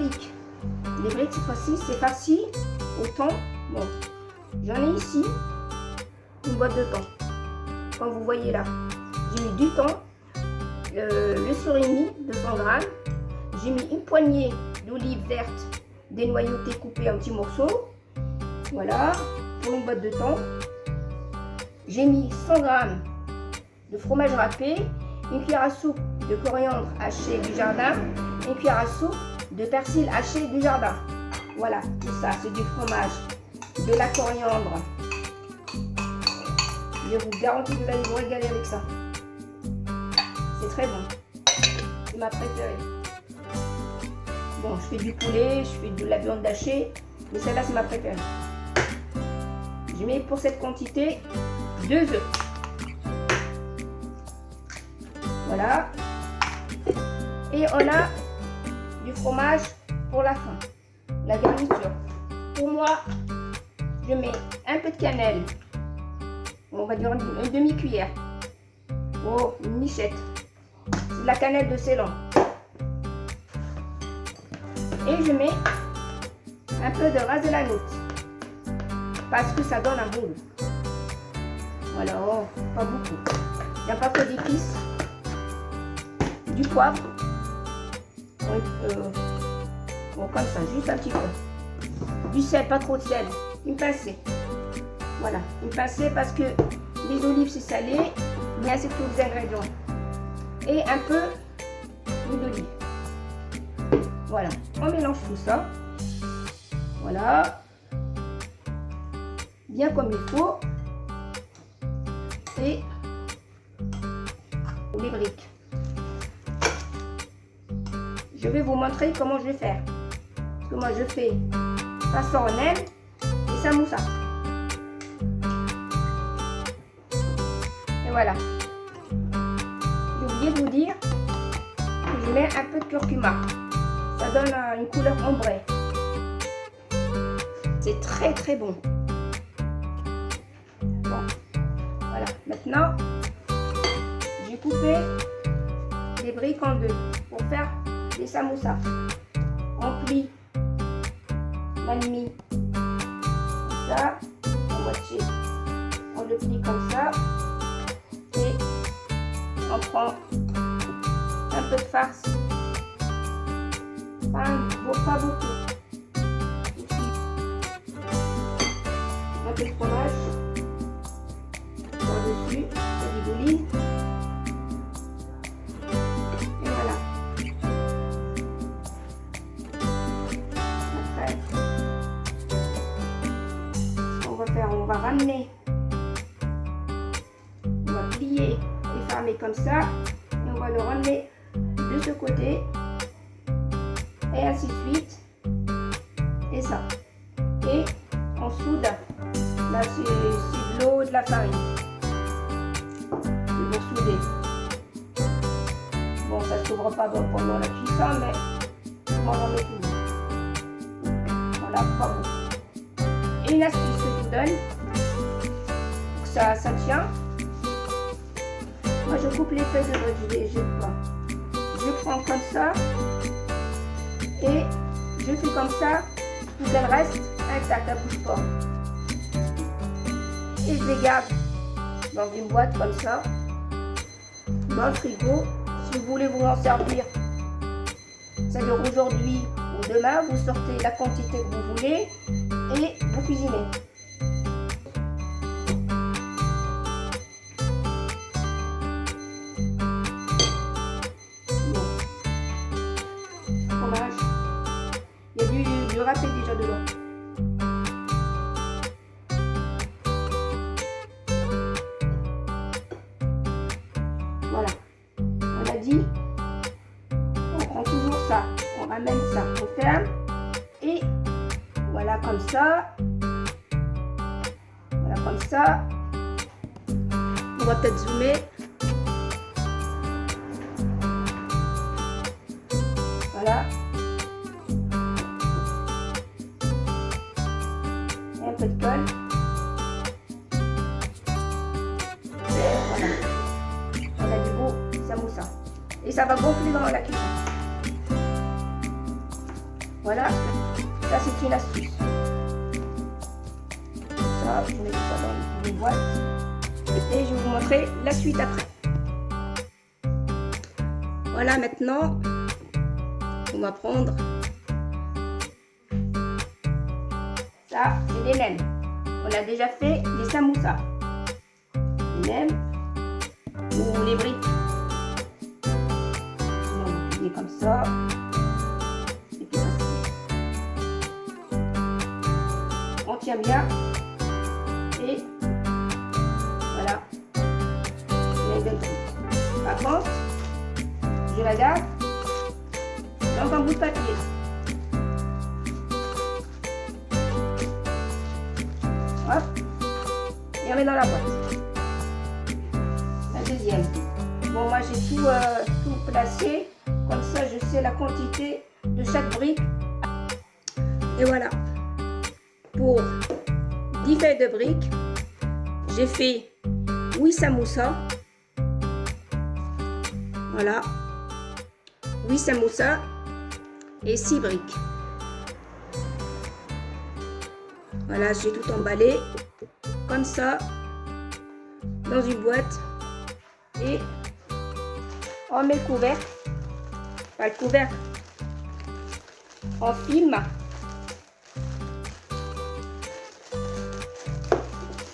briques. Les briques, cette fois-ci, c'est farci au thon. Bon, j'en ai ici une boîte de thon. Comme vous voyez là, j'ai mis du thon, le surimi, 200 grammes. J'ai mis une poignée d'olives vertes dénoyautées coupées en petits morceaux. Voilà, pour une boîte de thon. J'ai mis 100 grammes de fromage râpé, une cuillère à soupe de coriandre haché du jardin, une cuillère à soupe de persil haché du jardin. Voilà, tout ça, c'est du fromage, de la coriandre. Je vous garantis que vous allez vous régaler avec ça. C'est très bon. C'est ma préférée. Bon, je fais du poulet, je fais de la viande hachée, mais celle-là, c'est ma préférée. Je mets pour cette quantité 2 œufs. Voilà. Et on a du fromage pour la fin. La garniture. Pour moi, je mets un peu de cannelle. On va dire une demi-cuillère. Oh, une michette. C'est de la cannelle de Ceylan. Et je mets un peu de ras de la note. Parce que ça donne un bon goût. Voilà, oh, pas beaucoup. Il n'y a pas que d'épices. Du poivre. Bon, comme ça, juste un petit peu. Du sel, pas trop de sel. Une pincée. Voilà, une pincée parce que les olives c'est salé, mais c'est tous les ingrédients. Et un peu d'huile d'olive. Voilà, on mélange tout ça. Voilà. Bien comme il faut. Et les briques. Je vais vous montrer comment je vais faire. Parce que moi je fais façon nem et samoussa. Et voilà. J'ai oublié de vous dire que je mets un peu de curcuma. Ça donne une couleur ombrée. C'est très très bon. Bon. Voilà. Maintenant, j'ai coupé les briques en deux pour faire des samoussas. On plie la demi comme ça, en moitié. On le plie comme ça et on prend un peu de farce. Pas beaucoup. Un peu de fromage par-dessus, de l'olive. Et voilà. Après, on va ramener, on va plier et fermer comme ça. Et on va le ramener de ce côté. Et ainsi de suite. Et ça. Et on soude. Là, c'est de l'eau et de la farine. C'est pour souder. Bon, ça ne s'ouvre pas pendant la cuisson, mais moi, j'en mets toujours. Voilà, pas beaucoup. Et une astuce que je vous donne, pour que ça tient. Moi, je coupe les feuilles de l'autre, je les jette pas. Je prends comme ça. Et je fais comme ça pour qu'elle reste intacte, elle ne bouge pas. Et je les garde dans une boîte comme ça, dans le frigo. Si vous voulez vous en servir, ça dure aujourd'hui ou demain, vous sortez la quantité que vous voulez et vous cuisinez. Du râpé déjà dedans. Voilà. On a dit, on prend toujours ça, on ramène ça, on ferme et voilà comme ça. Voilà comme ça. On va peut-être zoomer. Voilà. Un peu de colle. Voilà. On a du beau samoussa. Et ça va gonfler dans la cuisson. Voilà, ça c'est une astuce. Ça, je mets ça dans une boîte et je vais vous montrer la suite après. Voilà, maintenant, on va prendre ça, c'est des nems. On a déjà fait des samoussas. Les nems ou les briques. On va plier comme ça. C'est plus facile. On tient bien. Et voilà. Les deux briques. Par contre, je la garde dans un bout de papier. Hop, et on met dans la boîte. La deuxième. Bon, moi j'ai tout placé, comme ça je sais la quantité de chaque brique. Et voilà. Pour 10 feuilles de briques, j'ai fait 8 samoussas. Voilà. 8 samoussas et 6 briques. Voilà, j'ai tout emballé comme ça dans une boîte et on met le couvercle, pas le couvercle, en film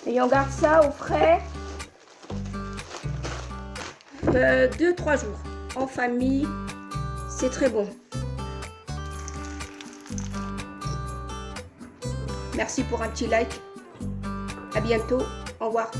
et on garde ça au frais 2-3 jours en famille, c'est très bon. Merci pour un petit like. À bientôt. Au revoir.